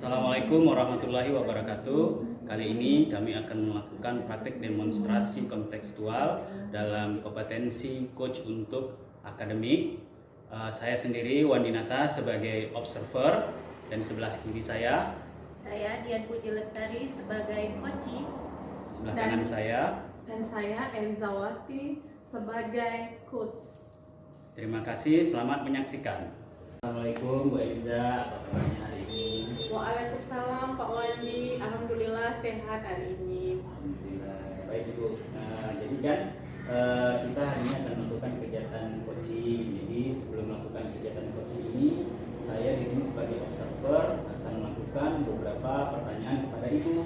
Assalamualaikum warahmatullahi wabarakatuh. Kali ini kami akan melakukan praktik demonstrasi kontekstual dalam kompetensi coach untuk akademik. Saya sendiri Wandinata sebagai observer dan sebelah kiri saya Dian Puji Lestari sebagai coaching. Sebelah kanan saya. Dan saya Elizawati sebagai coach. Terima kasih, selamat menyaksikan. Assalamualaikum Bu Eliza, apa kabarnya hari ini? Waalaikumsalam Pak Wandi, alhamdulillah sehat hari ini. Alhamdulillah, baik Ibu. Jadi kan kita hari ini akan melakukan kegiatan coaching. Jadi sebelum melakukan kegiatan coaching ini, saya di sini sebagai observer akan melakukan beberapa pertanyaan kepada Ibu.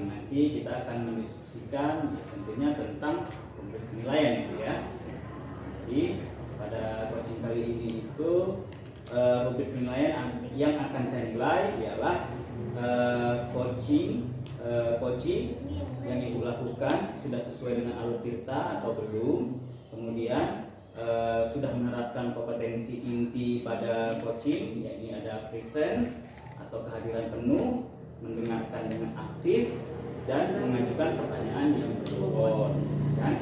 Nanti kita akan mendiskusikan tentunya tentang penilaian, gitu ya. Jadi pada coaching kali ini itu rubrik penilaian yang akan saya nilai ialah coaching yang Ibu lakukan sudah sesuai dengan alur tirta atau belum. Kemudian sudah menerapkan kompetensi inti pada coaching, yakni ada presence atau kehadiran penuh, mendengarkan dengan aktif, dan mengajukan pertanyaan yang berbobot, kan?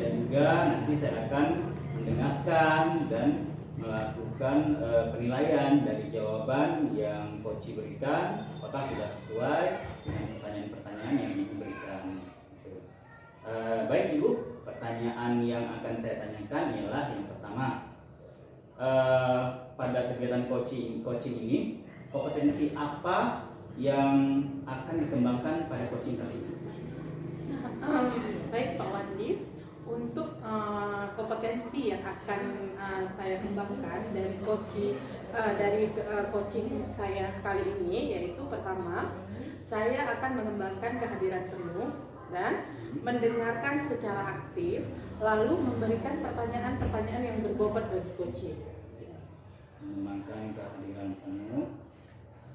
Dan juga nanti saya akan mendengarkan dan melakukan penilaian dari jawaban yang coach berikan, apakah sudah sesuai dengan pertanyaan-pertanyaan yang Ibu berikan. Baik Ibu, pertanyaan yang akan saya tanyakan ialah yang pertama, pada kegiatan coaching ini kompetensi apa yang akan dikembangkan pada coaching kali ini? Baik Pak Wandi, untuk kompetensi yang akan saya kembangkan dari coaching saya kali ini, yaitu pertama, saya akan mengembangkan kehadiran penuh dan mendengarkan secara aktif, lalu memberikan pertanyaan-pertanyaan yang berbobot bagi coaching. Mengembangkan kehadiran penuh,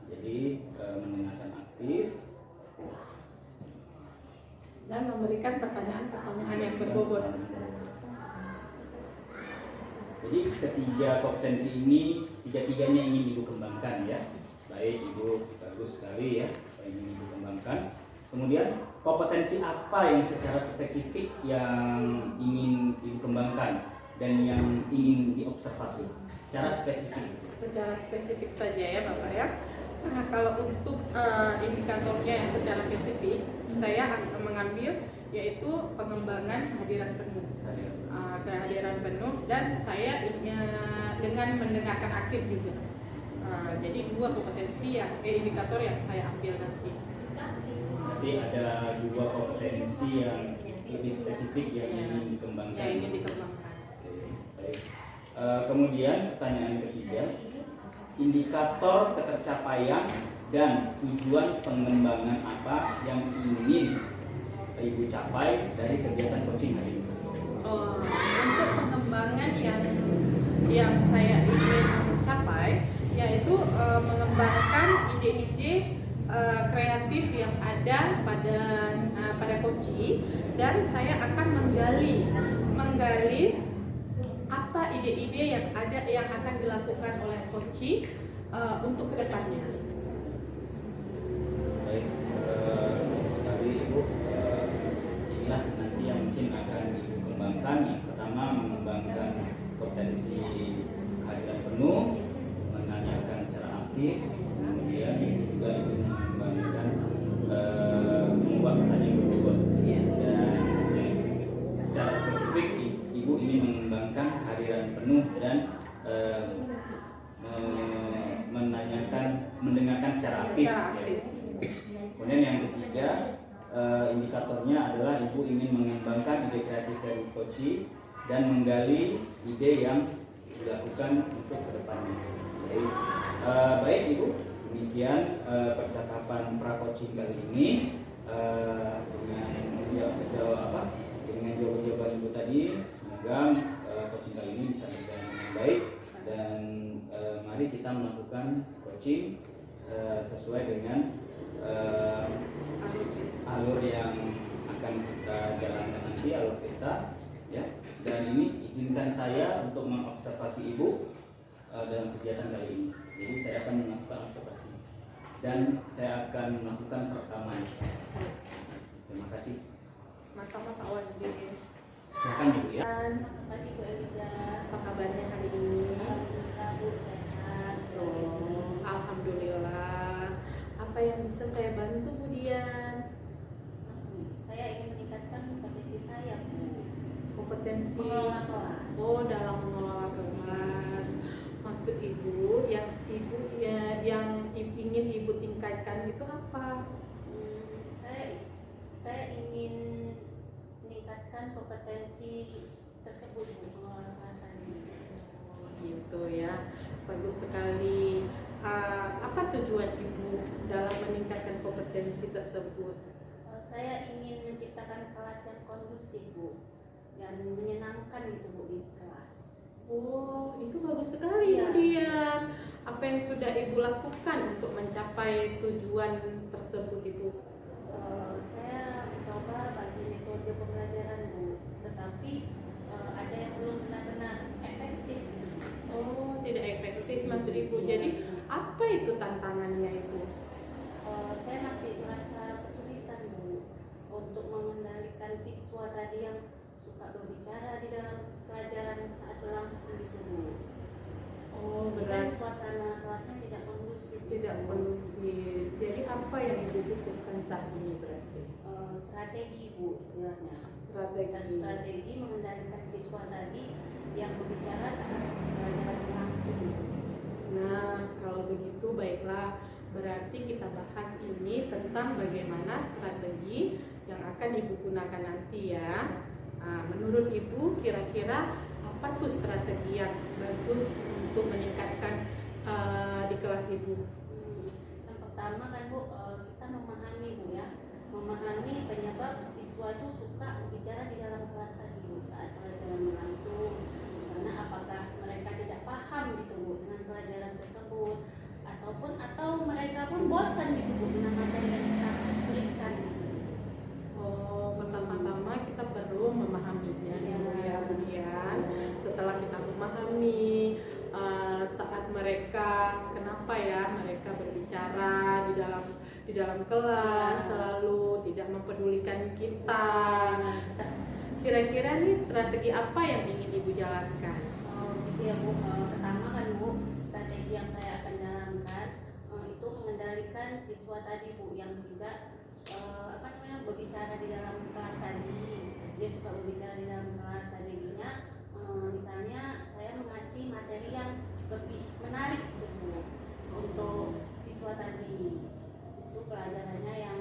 jadi mendengarkan aktif dan memberikan pertanyaan-pertanyaan yang berbobot. Jadi ketiga kompetensi ini, tiga-tiganya ingin Ibu kembangkan, ya. Baik Ibu, bagus sekali ya, ingin Ibu kembangkan. Kemudian kompetensi apa yang secara spesifik yang ingin Ibu kembangkan dan yang ingin diobservasi secara spesifik? Secara spesifik saja ya Bapak ya. Nah, kalau untuk indikatornya yang secara spesifik, saya akan mengambil yaitu pengembangan kehadiran penuh, kehadiran penuh, dan saya dengan mendengarkan aktif juga. Jadi dua kompetensi indikator yang saya ambil nanti. Jadi ada dua kompetensi yang lebih spesifik yang ingin dikembangkan. Yang ingin dikembangkan. Oke, baik. Kemudian pertanyaan ketiga, indikator ketercapaian dan tujuan pengembangan apa yang ingin Ibu capai dari kegiatan coaching hari ini? Untuk pengembangan yang saya ingin capai, yaitu mengembangkan ide-ide kreatif yang ada pada coaching, dan saya akan menggali apa ide-ide yang ada yang akan dilakukan oleh coaching untuk kedepannya. Baik, sekali Ibu, inilah nanti yang mungkin akan Ibu kembangkan. Yang pertama, mengembangkan potensi kehadiran penuh, menanyakan secara aktif, kemudian Ibu juga ingin mengembangkan membuat pertanyaan berbobot, dan secara spesifik Ibu ingin mengembangkan kehadiran penuh dan mendengarkan secara aktif. Kemudian yang ketiga, indikatornya adalah Ibu ingin mengembangkan ide kreatif dari coaching dan menggali ide yang dilakukan untuk kedepannya. Baik Ibu, demikian percakapan pra-coaching kali ini dengan jawaban Ibu tadi. Semoga coaching kali ini bisa berjalan dengan baik, dan mari kita melakukan coaching sesuai dengan alur yang akan kita jalankan nanti, alur kita, ya. Dan ini izinkan saya untuk mengobservasi Ibu dalam kegiatan kali ini. Jadi saya akan melakukan observasi. dan saya akan melakukan perekaman. Terima kasih. Sama-sama Pak Wandi. Silakan Ibu ya. Selamat pagi Bu Eliza. Apa kabarnya hari ini? Alhamdulillah Bu sehat. Alhamdulillah. Apa yang bisa saya bantu Bu Dian? Saya ingin meningkatkan kompetensi saya Bu. Kompetensi Mengelola kelas. dalam mengelola kelas. Maksud Ibu yang ingin Ibu tingkatkan itu apa? Saya ingin meningkatkan kompetensi tersebut Bu, mengelola kelas tadi. Gitu ya. Bagus sekali. Apa tujuan Ibu dalam meningkatkan kompetensi tersebut? Saya ingin menciptakan kelas yang kondusif Bu, dan menyenangkan itu Bu di kelas. Oh, itu bagus sekali Bu Iya. Dian. Apa yang sudah Ibu lakukan untuk mencapai tujuan tersebut Ibu? Saya mencoba bagi metode pembelajaran Bu, tetapi ada yang belum benar-benar efektif. Oh, tidak efektif maksud Ibu. Jadi apa itu tantangannya Ibu? Saya masih merasa kesulitan Bu untuk mengendalikan siswa tadi yang suka berbicara di dalam pelajaran saat berlangsung itu Bu. Oh, Dan berarti suasana kelasnya tidak kondusif. tidak kondusif. Jadi apa yang Ibu butuhkan saat ini berarti? Strategi Bu istilahnya. Strategi. Strategi mengendalikan siswa tadi yang berbicara saat pelajaran berlangsung. Nah, kalau begitu baiklah. Berarti kita bahas ini tentang bagaimana strategi yang akan Ibu gunakan nanti ya. Menurut Ibu kira-kira apa tuh strategi yang bagus untuk meningkatkan di kelas Ibu? Yang pertama kan Bu, kita memahami Bu ya, memahami penyebab siswa itu suka berbicara di dalam kelas tadi Bu saat pelajaran berlangsung. Misalnya apakah mereka tidak paham gitu Bu dengan pelajaran tersebut, atau mereka pun bosan gitu Bu dengan materi yang kita berikan. Oh, pertama-tama kita perlu memahaminya dulu ya Bu Dian. Setelah kita memahami saat mereka kenapa ya mereka berbicara di dalam kelas selalu tidak mempedulikan kita. Kira-kira nih strategi apa yang ingin Ibu jalankan? Gitu ya Bu. Pertama kan Bu, strategi yang saya akan jalankan itu mengendalikan siswa tadi Bu yang tidak berbicara di dalam kelas tadi. Dia suka berbicara di dalam kelas tadinya. Misalnya saya mengasih materi yang lebih menarik gitu Bu untuk siswa tadi. Itu pelajarannya yang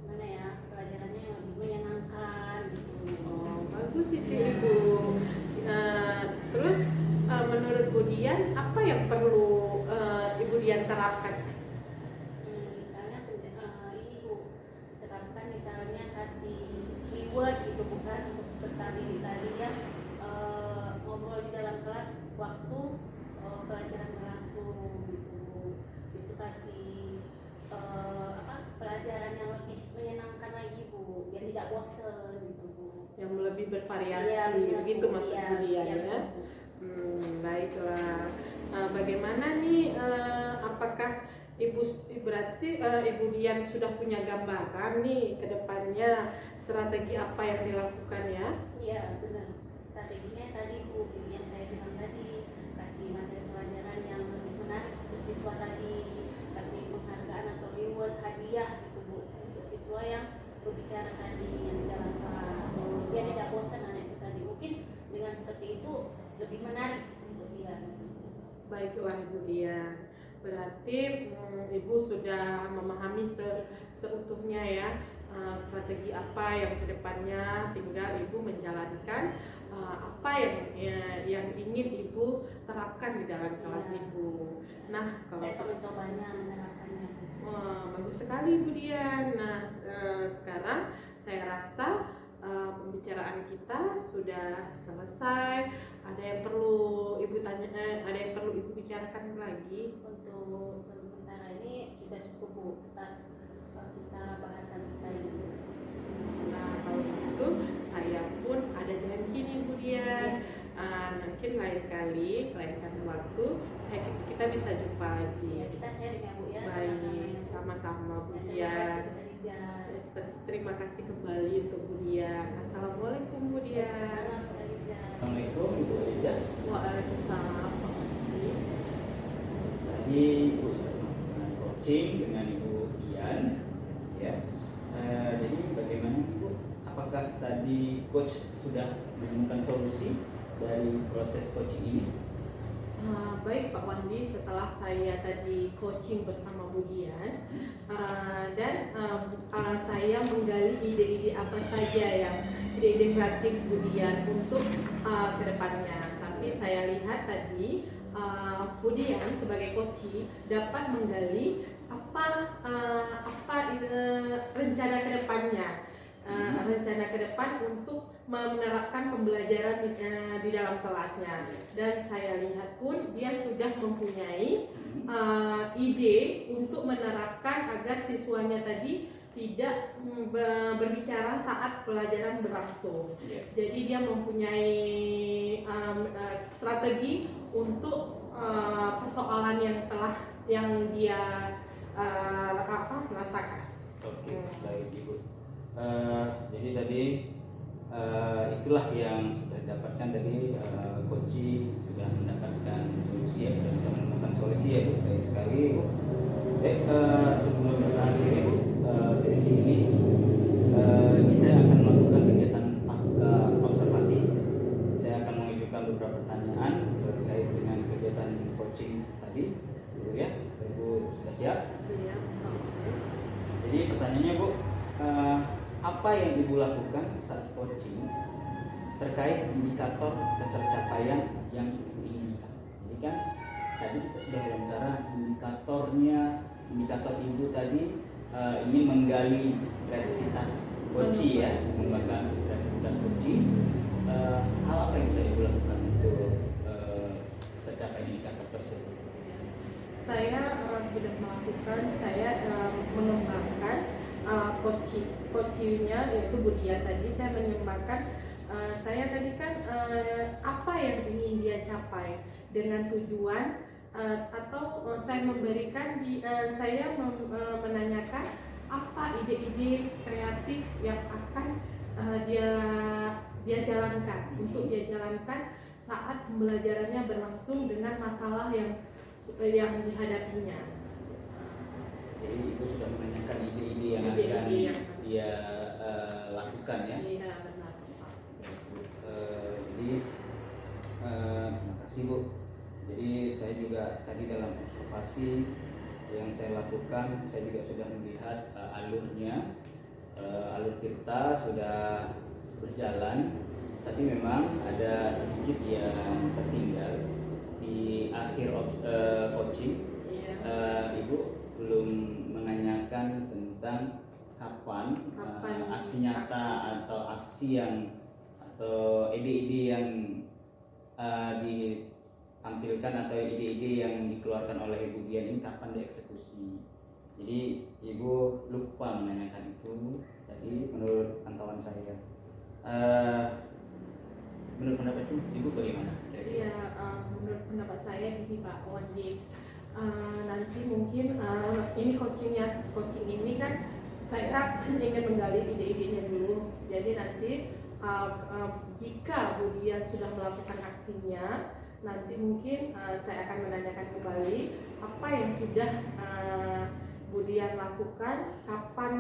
mana ya? Pelajarannya yang lebih menyenangkan gitu. Oh, bagus itu Ibu. Terus menurut Bu Dian apa yang perlu Ibu Dian terapkan? Misalnya ini Bu, terapkan misalnya kasih reward gitu bukan untuk peserta didik tadi yang ngobrol di dalam kelas waktu pelajaran berlangsung gitu. Justru kasih pelajaran yang lebih menyenangkan lagi Bu, yang tidak bosan gitu Bu. Yang lebih bervariasi, Iya, benar, begitu Bu. maksud Iya, Bu Dian iya, ya. Bu. Baiklah. Bagaimana nih? Apakah berarti Ibu Dian sudah punya gambaran nih ke depannya strategi apa yang dilakukan ya? Iya benar. Strateginya tadi Bu, yang saya bilang tadi, kasih materi pelajaran yang lebih menarik untuk siswa tadi, kasih penghargaan atau reward hadiah gitu Bu untuk siswa yang berbicara tadi yang di dalam kelas. Biar tidak bosan anak itu tadi. Mungkin dengan seperti itu lebih menarik untuk dia. Gitu. Baiklah Ibu Dian. Berarti Ibu sudah memahami seutuhnya ya strategi apa yang kedepannya, tinggal Ibu menjalankan apa yang ingin Ibu terapkan di dalam kelas Ya. Ibu. Nah, kalau Saya akan mencobanya menerapkannya. bagus sekali Bu Dian. Nah, sekarang saya rasa pembicaraan kita sudah selesai. Ada yang perlu Ibu tanya, ada yang perlu Ibu bicarakan lagi? Untuk sementara ini sudah cukup Bu atas kita bahasan kita ini. Nah, kalau begitu saya pun ada janji nih Bu Dian. Mungkin lain kali waktu kita bisa jumpa lagi. Ya, kita sharing ya Bu ya. Baik, sama-sama Bu Dian. Terima kasih kembali untuk Bu Dian. Assalamualaikum Bu Dian. Assalamualaikum Ibu Ida. Waalaikumsalam. Tadi Ibu sudah melakukan coaching dengan Ibu Dian, ya. Jadi bagaimana Ibu? Apakah tadi coach sudah menemukan solusi dari proses coaching ini? Baik Pak Wandi, setelah saya tadi coaching bersama Bu Dian dan saya menggali ide-ide apa saja yang ide-ide kreatif Bu Dian untuk kedepannya. Tapi saya lihat tadi Bu Dian sebagai coach dapat menggali apa rencana kedepannya. Rencana ke depan untuk menerapkan pembelajaran di dalam kelasnya, dan saya lihat pun dia sudah mempunyai ide untuk menerapkan agar siswanya tadi tidak berbicara saat pelajaran berlangsung. Jadi dia mempunyai strategi untuk persoalan yang dia rasakan. Oke, baik Ibu. Jadi tadi itulah yang sudah didapatkan tadi, coaching sudah mendapatkan solusi, ya, sudah bisa menemukan solusi, ya Bu. Baik sekali Bu. Sebelum berakhir Bu sesi ini saya akan melakukan kegiatan pasca observasi. Saya akan mengajukan beberapa pertanyaan terkait dengan kegiatan coaching tadi, Bu ya. Ibu sudah siap? Siap. Jadi pertanyaannya Bu, apa yang Ibu lakukan saat coaching terkait indikator ketercapaian yang Ibu inginkan? Jadi kan tadi kita sudah wawancara indikator Ibu tadi ingin menggali kreativitas coaching, ya, mengembangkan kreativitas coaching. Hal apa yang sudah Ibu lakukan untuk tercapai indikator tersebut? Saya sudah melakukan, mengembangkan coachingnya, yaitu Bu Dian tadi. Saya mengembangkan, saya tadi kan apa yang ingin dia capai dengan tujuan, atau saya memberikan saya menanyakan apa ide-ide kreatif yang akan dia jalankan untuk dia jalankan saat pembelajarannya berlangsung dengan masalah yang dihadapinya. Jadi Ibu sudah menanyakan ide-ide yang akan dia lakukan, ya? Iya, benar Pak. Jadi terima kasih Bu. Jadi saya juga tadi dalam observasi yang saya lakukan, saya juga sudah melihat alurnya, alur Tirta sudah berjalan, tapi memang ada sedikit yang tertinggal di akhir coaching. Ibu belum menanyakan tentang kapan aksi nyata atau aksi atau ide-ide yang ditampilkan atau ide-ide yang dikeluarkan oleh Ibu Dian ini kapan dieksekusi. Jadi Ibu lupa menanyakan itu tadi menurut pantauan saya. Menurut pendapat Ibu bagaimana? Iya, menurut pendapat saya gini Pak Wandi, nanti mungkin ini coaching ini kan saya ingin menggali ide-idenya dulu. Jadi nanti jika Bu Dian sudah melakukan aksinya, nanti mungkin saya akan menanyakan kembali apa yang sudah Bu Dian lakukan, kapan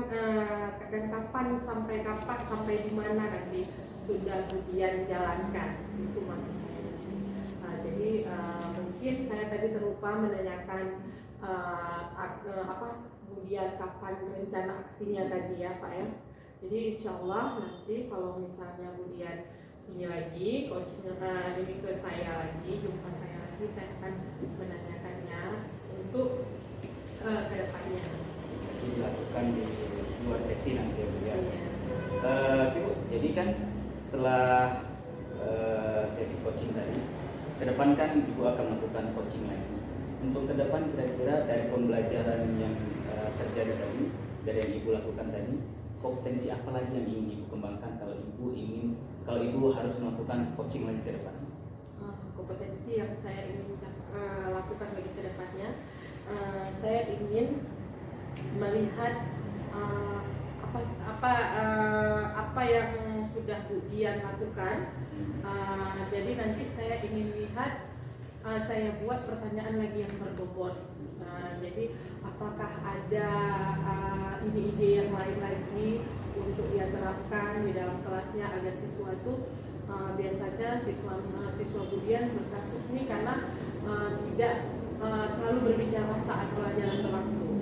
sampai di mana nanti sudah Bu Dian jalankan, itu maksud saya. Jadi mungkin saya tadi terlupa menanyakan Bu Dian kapan rencana aksinya tadi, ya Pak ya. Jadi insya Allah nanti kalau misalnya Bu Dian ini lagi coaching ini ke saya lagi, jumpa saya lagi, saya akan menanyakannya untuk kedepannya. Dilakukan di luar sesi nanti ya Bu ya. Jadi kan setelah sesi coaching tadi, ke depan kan Ibu akan melakukan coaching lagi. Untuk ke depan kira-kira dari pembelajaran yang terjadi tadi, dari yang Ibu lakukan tadi, kompetensi apa lagi yang ingin Ibu kembangkan kalau Ibu harus melakukan coaching lagi ke depan? kompetensi yang saya ingin lakukan bagi kedepannya. Saya ingin melihat apa yang sudah Bu Dian lakukan. Jadi nanti saya ingin lihat, saya buat pertanyaan lagi yang berbobot. Jadi apakah ada ide-ide yang lain lagi untuk dia terapkan di dalam kelasnya agar siswa itu biasanya siswa Bu Dian berkasus ini karena tidak selalu berbicara saat pelajaran berlangsung.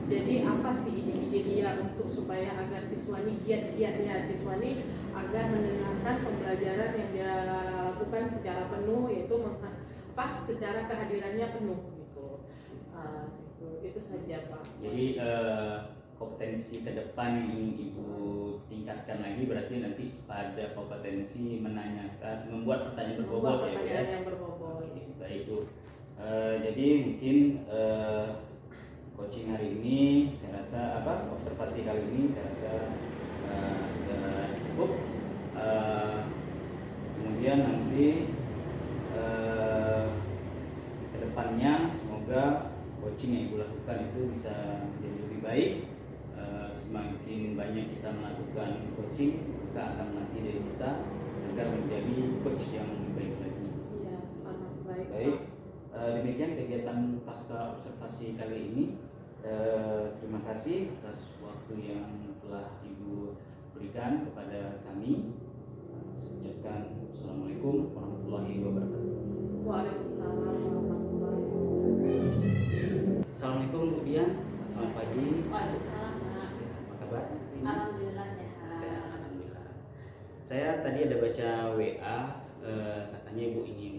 Jadi apa sih ide-ide dia untuk supaya agar siswa ini giat-giatnya siswa ini agar mendengarkan pembelajaran yang dia lakukan secara penuh, yaitu secara kehadirannya penuh gitu. Itu saja Pak. Jadi kompetensi ke depan yang ingin Ibu tingkatkan lagi berarti nanti pada kompetensi menanyakan, membuat pertanyaan berbobot ya. Yang berbobot. Oke, baik Bu. Jadi mungkin coaching hari ini saya rasa observasi kali ini saya rasa sudah cukup. Kemudian nanti kedepannya semoga coaching yang Ibu lakukan itu bisa menjadi lebih baik. Semakin banyak kita melakukan coaching, kita akan melatih diri kita agar menjadi coach yang lebih baik lagi. Iya, sangat baik. Baik, demikian kegiatan pasca observasi kali ini. Terima kasih atas waktu yang telah Ibu berikan kepada kami. Saya ucapkan Assalamualaikum warahmatullahi wabarakatuh. Waalaikumsalam warahmatullahi wabarakatuh. Assalamualaikum Bu Dian, selamat pagi. Waalaikumsalam Pak. Apa kabar? Alhamdulillah sehat. Sehat, alhamdulillah. Saya tadi ada baca WA, katanya Ibu ingin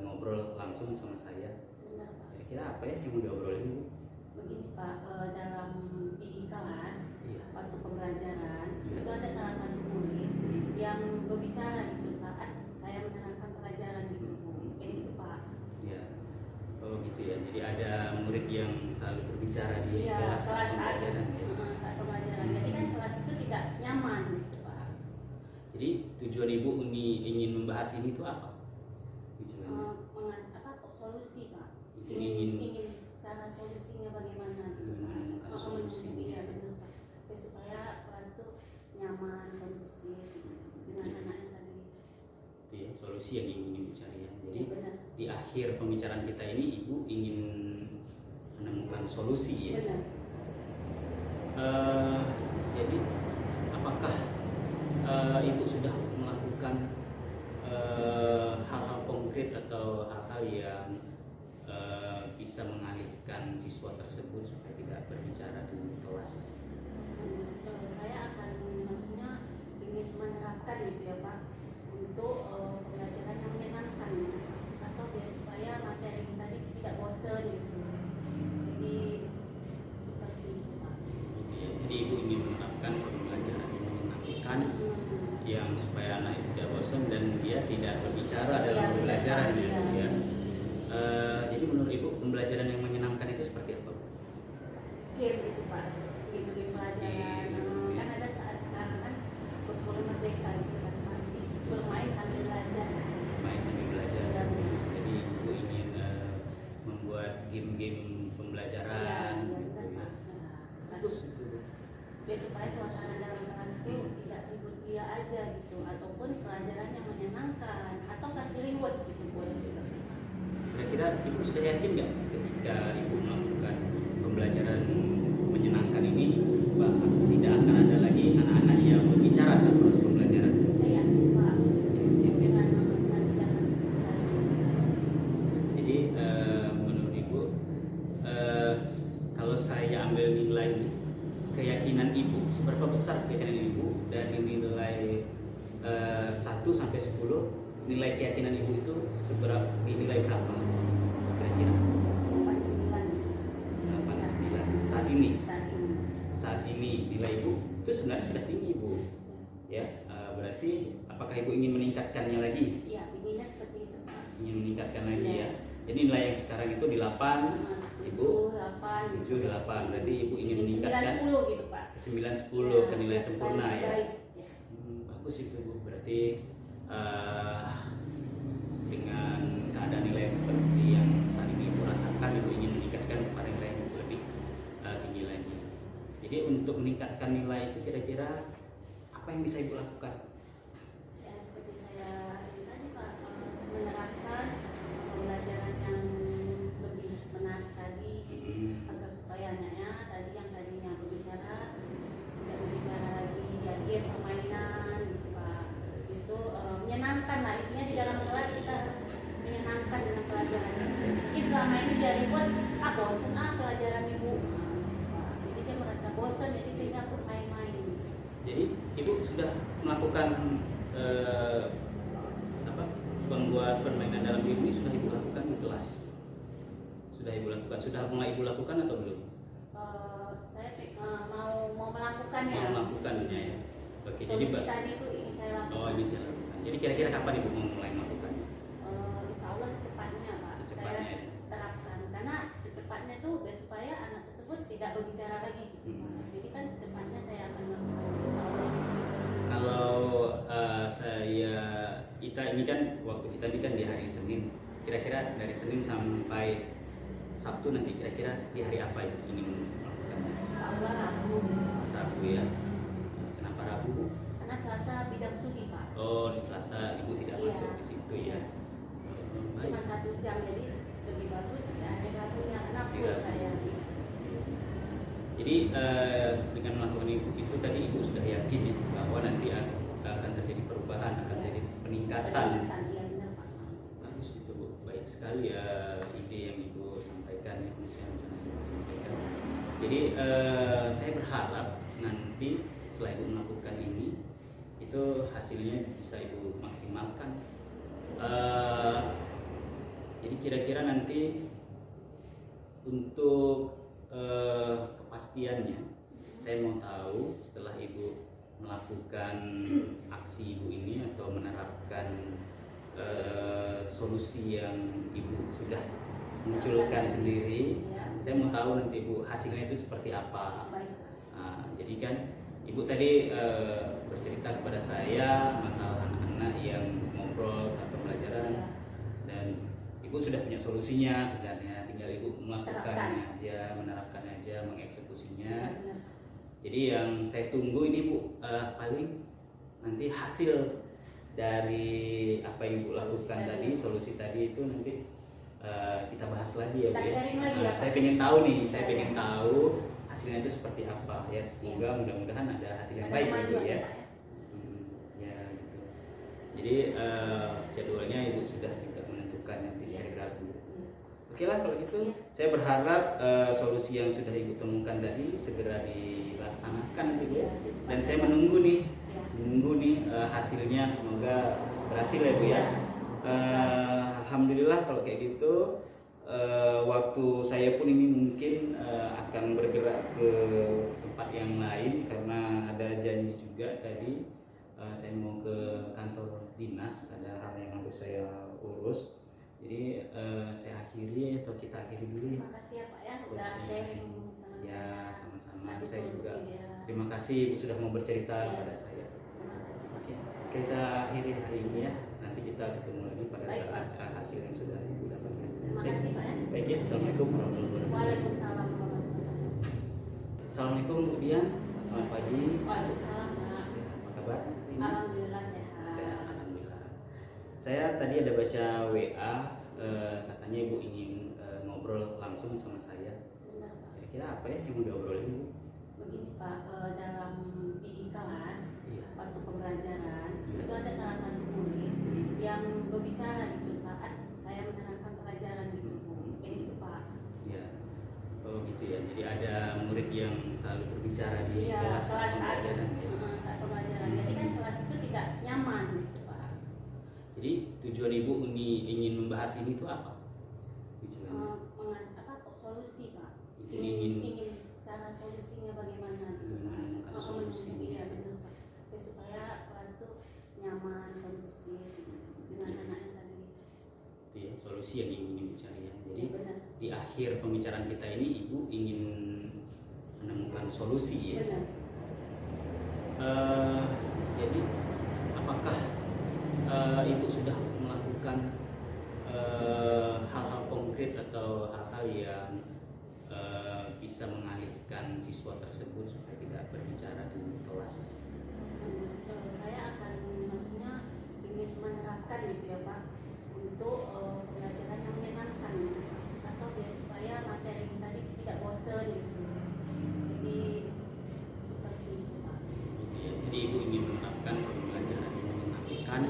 ngobrol langsung sama saya. Benar Pak. Kira-kira apa ya yang mau diobrolin Bu? Begini Pak, dalam di kelas Iya. waktu pembelajaran Iya. itu ada salah satu murid yang berbicara gitu saat saya menerangkan pelajaran gitu Bu. Kayak gitu Pak. Ya. Oh gitu ya. Jadi ada murid yang selalu berbicara di Iya, kelas saat pembelajaran ya. saat pembelajaran. Jadi kan kelas itu tidak nyaman gitu Pak. Jadi tujuan Ibu ingin membahas ini tuh apa? Tujuannya? Solusi Pak. Ibu ingin cara solusinya bagaimana gitu Pak. menemukan solusi. Iya benar Pak. Ya, supaya kelas itu nyaman, kondusif dengan anak yang tadi. Itu ya, solusi yang ingin Ibu cari ya. Jadi Iya, benar. di akhir pembicaraan kita ini Ibu ingin menemukan solusi ya. Benar. Jadi apakah Ibu sudah melakukan hal-hal konkret atau hal-hal yang bisa mengalihkan siswa tersebut supaya tidak berbicara di kelas? Saya akan maksudnya ingin menerapkan gitu ya Pak untuk pembelajaran yang menyenangkan atau biar supaya materi tadi tidak bosan gitu. Jadi seperti itu Pak. Gitu ya. Jadi Ibu ingin menerapkan pembelajaran yang menyenangkan, yang supaya anak itu tidak bosan dan dia tidak berbicara dalam Iya, pembelajaran iya. ya. Bu, ya. Jadi menurut Ibu pembelajaran yang menyenangkan itu seperti apa? Bu? Game itu Pak, game pelajaran. Kan ada saat sekarang kan berkurang merdeka gitu kan Pak. Bermain sambil belajar. Main sambil belajar. Iya, benar. Jadi Ibu ingin membuat game-game pembelajaran Iya, gitu benar, ya. Pak. Bagus itu. Bu. Ya supaya suasana dalam kelas itu tidak ribut dia aja gitu, ataupun pelajaran yang menyenangkan atau kasih reward gitu boleh juga. Kira-kira Ibu sudah yakin nggak ketika Ibu melakukan pembelajaran menyenangkan ini bahwa tidak akan ada lagi anak-anak yang berbicara saat proses pembelajaran? Saya yakin Pak dengan melakukan jangan sebentar. Jadi menurut Ibu kalau saya ambil nilai keyakinan Ibu, seberapa besar keyakinan Ibu dari nilai 1 sampai 10, nilai keyakinan Ibu itu nilai berapa? Kira-kira 8,9 saat ini. Saat ini nilai Ibu itu sebenarnya sudah tinggi Bu. Ya, berarti apakah Ibu ingin meningkatkannya lagi? Iya, inginnya seperti itu Pak. Ingin meningkatkan lagi Iya. ya. Jadi nilai yang sekarang itu di 8, Ibu 7, 8, 7, 8. Berarti Ibu ingin meningkatkan 9, 10 gitu Pak. ke 9, 10 Iya, ke nilai biar sempurna supaya ya. baik, ya. Bagus itu Bu. Berarti dengan keadaan nilai seperti yang saat ini Ibu rasakan, Ibu ingin meningkatkan kepada nilai yang lebih tinggi lagi. Jadi untuk meningkatkan nilai itu kira-kira apa yang bisa Ibu lakukan? Ya seperti saya ini tadi Pak, menerapkan pembelajaran yang lebih menarik tadi, agar supaya anaknya tadi yang tadinya berbicara tidak berbicara lagi ya game permainan gitu Pak. Itu menyenangkan lah, intinya di dalam kelas kita harus menyenangkan dengan pelajaran. Jadi selama ini dia buat bosen pelajaran Ibu. Jadi dia merasa bosan, jadi sehingga aku main-main. Jadi Ibu sudah melakukan membuat permainan dalam diri ini sudah Ibu lakukan di kelas? Sudah Ibu lakukan? Sudah mulai Ibu lakukan atau belum? Saya mau melakukannya. Mau melakukannya ya. Oke, jadi Solusi tadi itu ingin saya lakukan. oh ini saya lakukan. Jadi kira-kira kapan Ibu mau mulai melakukannya? Insya Allah secepatnya Pak. Secepatnya, Saya ya. terapkan karena secepatnya itu supaya anak tersebut tidak berbicara lagi gitu Pak. Jadi kan secepatnya saya akan melakukan insya Allah. Kalau kita ini kan waktu kita ini kan di hari Senin. Kira-kira dari Senin sampai Sabtu nanti kira-kira di hari apa Ibu ingin melakukannya? Insya Allah Rabu. Rabu ya. Kenapa Rabu? Karena Selasa bidang studi Pak. Oh, di Selasa Ibu tidak Iya. masuk di situ ya. Cuma 1 jam, jadi lebih bagus ya ada Rabunya karena full Iya. saya. Jadi dengan melakukan itu tadi Ibu sudah yakin ya bahwa nanti akan terjadi perubahan, akan terjadi peningkatan. Iya benar Pak. Bagus itu Bu, baik sekali ya ide yang Ibu sampaikan ya, rencana yang Ibu sampaikan. Jadi saya berharap nanti setelah Ibu melakukan ini itu hasilnya bisa Ibu maksimalkan. Jadi kira-kira nanti untuk kepastiannya saya mau tahu setelah Ibu melakukan aksi Ibu ini atau menerapkan solusi yang Ibu sudah munculkan sendiri, saya mau tahu nanti Ibu hasilnya itu seperti apa. Baik. Jadi kan Ibu tadi bercerita kepada saya masalah anak-anak yang ngobrol saat pembelajaran dan Ibu sudah punya solusinya sebenarnya, tinggal Ibu melakukannya aja, menerapkannya aja, mengeksekusinya. Benar. Jadi yang saya tunggu ini Bu, paling nanti hasil dari apa yang Ibu lakukan tadi, solusi tadi itu nanti kita bahas lagi ya Bu. Kita sharing lagi ya, Pak. Saya pengen tahu nih, saya pengen tahu hasilnya itu seperti apa ya. Semoga mudah-mudahan ada hasil yang Ada baik Bu kemajuan, ya. Pak, ya. Ya gitu. Jadi jadwalnya Ibu sudah juga menentukan nanti di hari Rabu. Oke lah kalau gitu, saya berharap solusi yang sudah Ibu temukan tadi segera dilaksanakan gitu ya. Dan saya menunggu nih hasilnya, semoga berhasil ya Bu ya. Alhamdulillah kalau kayak gitu. Waktu saya pun ini mungkin akan bergerak ke tempat yang lain karena ada janji juga tadi. Saya mau ke kantor dinas, ada hal yang harus saya urus. Jadi saya akhiri atau kita akhiri dulu ya. Terima kasih ya Pak ya udah sharing sama saya. Ya, sama-sama. Kasih Saya solusi juga ya. terima kasih Ibu sudah mau bercerita Ya. kepada saya. Terima kasih Pak. Oke, kita akhiri hari ini ya. Nanti kita ketemu lagi pada Baik, saat hasil yang sudah Ibu dapatkan. Terima Baik. kasih Pak ya. Baik ya. Assalamualaikum warahmatullahi wabarakatuh. Waalaikumsalam warahmatullahi wabarakatuh. Assalamualaikum Bu Dian. Selamat pagi. Waalaikumsalam Pak. Apa kabar? Alhamdulillah sehat. Sehat, alhamdulillah. Saya tadi ada baca WA, katanya Ibu ingin ngobrol langsung sama saya. Benar Pak. Kira-kira apa ya yang mau diobrolin Bu? Begini Pak, dalam di kelas Iya. waktu pembelajaran Iya. itu ada salah satu murid yang berbicara gitu saat saya menerangkan pelajaran gitu Bu. Kayak gitu Pak. Ya. Oh gitu ya. Jadi ada murid yang selalu berbicara di Iya, kelas saat pembelajaran ya. saat pembelajaran. Jadi kan kelas itu tidak nyaman gitu Pak. Jadi tujuan Ibu ingin membahas ini itu apa? Tujuannya? Solusi Pak. Ingin Cara solusinya bagaimana gitu Pak. menemukan solusi. Iya benar Pak. Ya, supaya kelas itu nyaman, kondusif dengan anak-anak tadi. Itu ya, solusi yang ingin Ibu cari ya. Jadi Benar. di akhir pembicaraan kita ini Ibu ingin menemukan solusi ya. Benar. Jadi apakah Ibu sudah melakukan hal-hal konkret atau hal-hal yang bisa mengalihkan siswa tersebut supaya tidak berbicara di kelas? Saya akan maksudnya ingin menerapkan gitu ya Pak, untuk pembelajaran yang menyenangkan atau biar supaya materi yang tadi tidak bosan gitu. Jadi seperti itu Pak. Jadi ibu ingin menerapkan pembelajaran yang menyenangkan,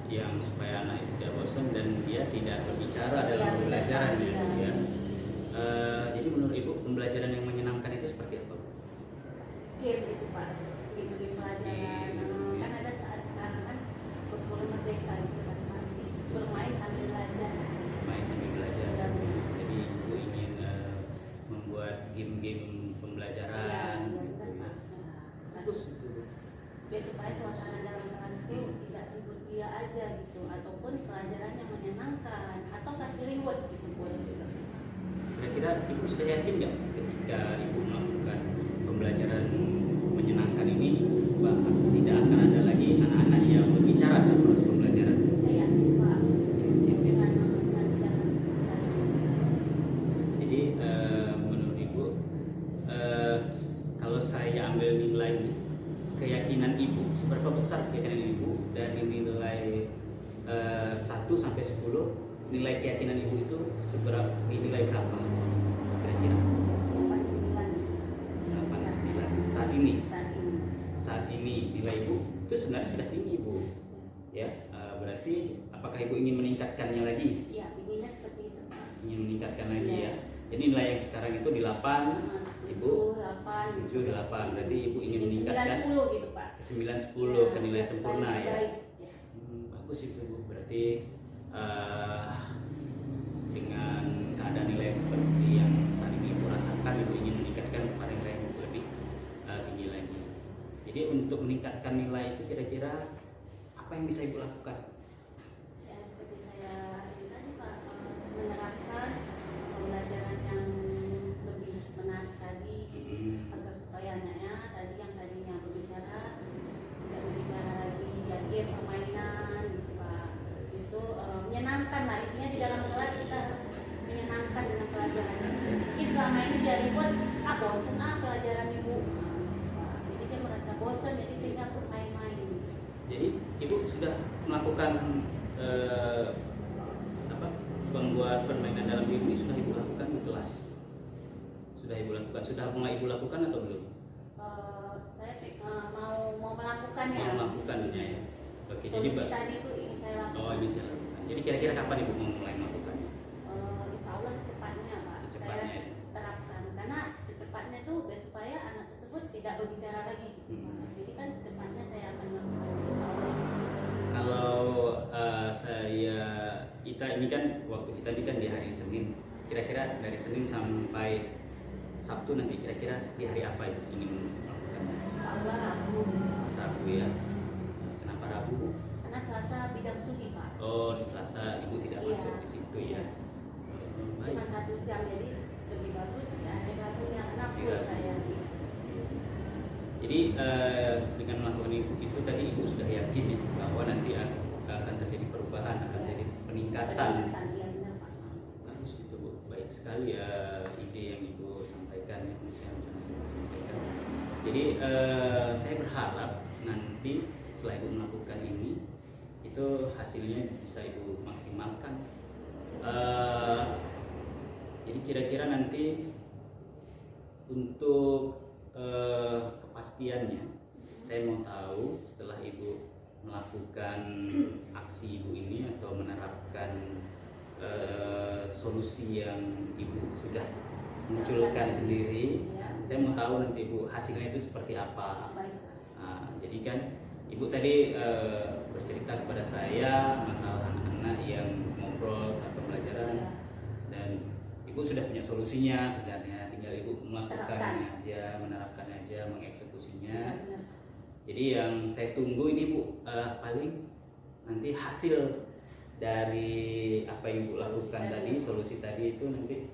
yang supaya anak itu tidak bosan dan dia tidak berbicara dalam pembelajaran ya. Jadi menurut ibu pembelajaran yang menyenangkan itu seperti apa? Game gitu Pak, game pelajaran. Kan ada saat sekarang kan berkuliah merdeka gitu kan, bermain sambil belajar. Main sambil belajar. Jadi ibu ingin membuat game-game pembelajaran gitu ya. Bagus itu. Biar supaya suasana dalam kelas itu tidak ribut dia aja gitu, ataupun pelajaran yang menyenangkan atau kasih reward gitu boleh juga. Kira-kira ibu sudah yakin nggak ketika ibu melakukan pembelajaran menyenangkan ini bahwa tidak akan ada lagi anak-anak yang berbicara saat proses pembelajaran? Saya yakin Pak, dengan melakukan tindakan seperti tadi. Jadi menurut ibu kalau saya ambil nilai keyakinan ibu, seberapa besar keyakinan ibu dari nilai 1 sampai 10, nilai keyakinan ibu itu nilai berapa kira-kira? 8,9 saat ini. Saat ini nilai ibu itu sebenarnya sudah tinggi ibu ya. Berarti apakah ibu ingin meningkatkannya lagi? Iya, inginnya seperti itu Pak. Ingin meningkatkan lagi ya. Jadi nilai yang sekarang itu di 8 ibu 7, 8. Berarti ibu ingin meningkatkan 9, 10 gitu Pak. ke 9, 10 ke nilai sempurna ya. Baik. Bagus itu Bu. Berarti dengan keadaan nilai seperti yang saat ini ibu rasakan, ibu ingin meningkatkan pada nilai yang lebih tinggi lagi. Jadi untuk meningkatkan nilai itu kira-kira apa yang bisa ibu lakukan? Ya seperti saya ini tadi Pak, menerapkan pembelajaran yang lebih menarik tadi, agar supaya anaknya tadi yang tadinya berbicara tidak berbicara lagi, ya game permainan gitu Pak. Itu menyenangkan lah, intinya di dalam kelas kita harus menyenangkan dengan pelajaran. Jadi selama ini dia buat bosen pelajaran ibu. Jadi dia merasa bosan, jadi sehingga aku main-main. Jadi ibu sudah melakukan membuat permainan dalam game ini sudah ibu lakukan di kelas? Sudah ibu lakukan? Sudah mulai ibu lakukan atau belum? Saya mau melakukannya. Mau melakukannya ya. Oke, jadi Solusi tadi itu ingin saya lakukan. Oh, ini saya lakukan. Jadi kira-kira kapan ibu mau mulai melakukannya? Insya Allah secepatnya Pak. Secepatnya. Saya terapkan karena secepatnya itu supaya anak tersebut tidak berbicara lagi gitu Pak. Jadi kan secepatnya saya akan melakukan insya Allah. Kalau kita ini kan waktu kita ini kan di hari Senin. Kira-kira dari Senin sampai Sabtu nanti kira-kira di hari apa ibu ingin melakukan? Insya Allah Rabu. Rabu ya. Kenapa Rabu? Karena Selasa bidang studi Pak. Oh, di Selasa ibu tidak Iya. masuk di situ ya. Baik. Cuma 1 jam jadi lebih bagus ya hari Rabunya karena full Iya. saya. Jadi dengan melakukan itu tadi ibu sudah yakin ya bahwa nanti akan terjadi perubahan, akan terjadi peningkatan. Iya benar Pak. Bagus itu Bu, baik sekali ide yang ibu sampaikan ya, yang ibu sampaikan. Jadi saya berharap nanti setelah ibu melakukan ini itu hasilnya bisa ibu maksimalkan. Jadi kira-kira nanti untuk kepastiannya saya mau tahu setelah ibu melakukan aksi ibu ini atau menerapkan solusi yang ibu sudah munculkan sendiri, saya mau tahu nanti ibu hasilnya itu seperti apa. Baik. Jadi kan ibu tadi bercerita kepada saya masalah anak-anak yang ngobrol saat pembelajaran dan ibu sudah punya solusinya sebenarnya, tinggal ibu melakukannya aja, menerapkannya aja, mengeksekusinya. Jadi yang saya tunggu ini Bu, paling nanti hasil dari apa yang ibu lakukan tadi, solusi tadi itu nanti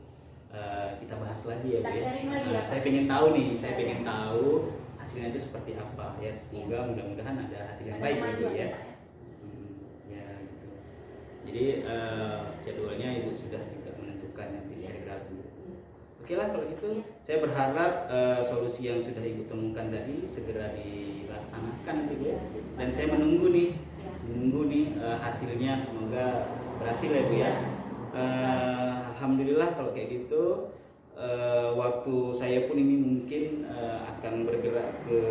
kita bahas lagi ya Bu. Kita sharing lagi ya, Saya Pak. pengen tahu nih, saya pengen tahu hasilnya itu seperti apa ya. Semoga mudah-mudahan ada hasil yang baik Ada gitu kemajuan, ya. Pak, ya. Ya gitu. Jadi jadwalnya Ibu sudah juga menentukan nanti di hari Rabu. Oke lah kalau gitu, saya berharap solusi yang sudah Ibu temukan tadi segera dilaksanakan nanti Bu. Dan saya menunggu nih hasilnya, semoga berhasil ya Bu ya. Alhamdulillah kalau kayak gitu. Waktu saya pun ini mungkin akan bergerak ke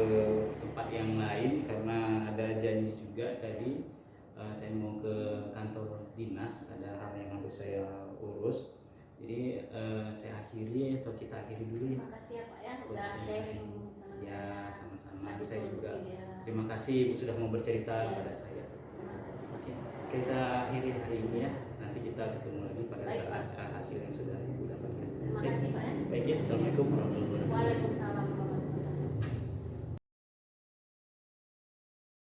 tempat yang lain karena ada janji juga tadi. Saya mau ke kantor dinas, ada hal yang harus saya urus. Jadi saya akhiri atau kita akhiri dulu ya. Terima kasih ya Pak ya udah sharing sama saya. Ya, sama-sama. Kasih Saya juga ya. terima kasih Ibu sudah mau bercerita kepada saya. Terima kasih. Oke, kita akhiri hari ini ya. Nanti kita ketemu lagi pada Baik, saat hasil yang sudah Ibu dapatkan. Terima kasih Pak ya. Baik ya, assalamualaikum warahmatullahi wabarakatuh. Waalaikumsalam.